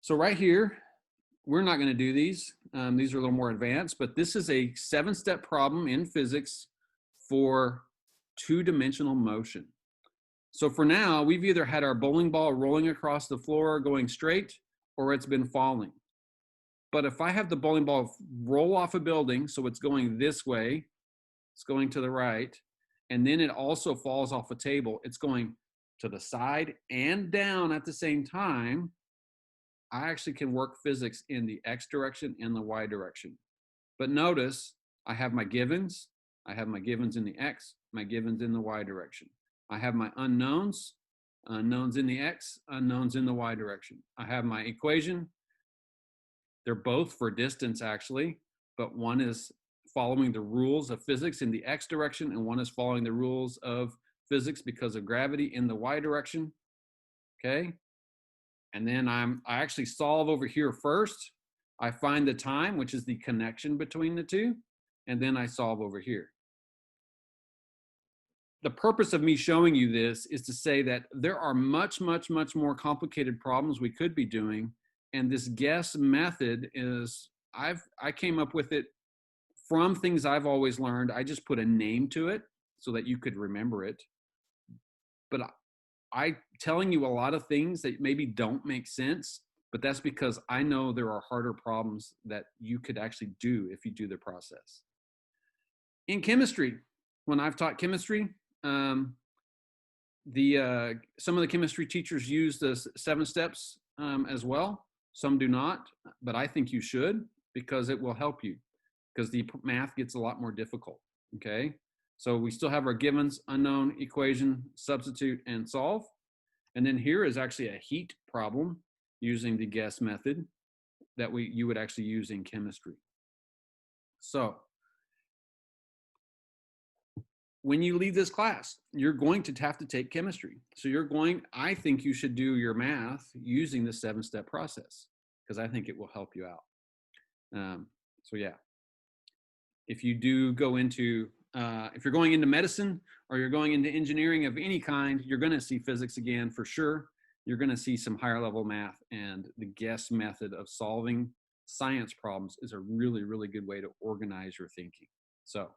So right here, we're not going to do these. These are a little more advanced, but this is a 7-step problem in physics for two-dimensional motion. So for now, we've either had our bowling ball rolling across the floor going straight, or it's been falling. But if I have the bowling ball roll off a building, so it's going this way, it's going to the right, and then it also falls off a table, it's going to the side and down at the same time, I actually can work physics in the X direction and the Y direction. But notice I have my givens. I have my givens in the X, my givens in the Y direction. I have my unknowns, unknowns in the X, unknowns in the Y direction. I have my equation. They're both for distance actually, but one is following the rules of physics in the X direction and one is following the rules of physics because of gravity in the Y direction. Okay. And then I actually solve over here first. I find the time, which is the connection between the two, and then I solve over here. The purpose of me showing you this is to say that there are much more complicated problems we could be doing, and this guess method is, I came up with it from things I've always learned. I just put a name to it so that you could remember it. But I telling you a lot of things that maybe don't make sense, but that's because I know there are harder problems that you could actually do if you do the process. In chemistry, when I've taught chemistry, some of the chemistry teachers use the 7 steps as well. Some do not, but I think you should because it will help you because the math gets a lot more difficult. Okay. So we still have our givens, unknown, equation, substitute, and solve. And then here is actually a heat problem using the guess method that you would actually use in chemistry. So when you leave this class, you're going to have to take chemistry. So I think you should do your math using the 7-step process because I think it will help you out. So yeah, if you do go into, if you're going into medicine or you're going into engineering of any kind, you're going to see physics again for sure. You're going to see some higher level math, and the guess method of solving science problems is a really good way to organize your thinking. So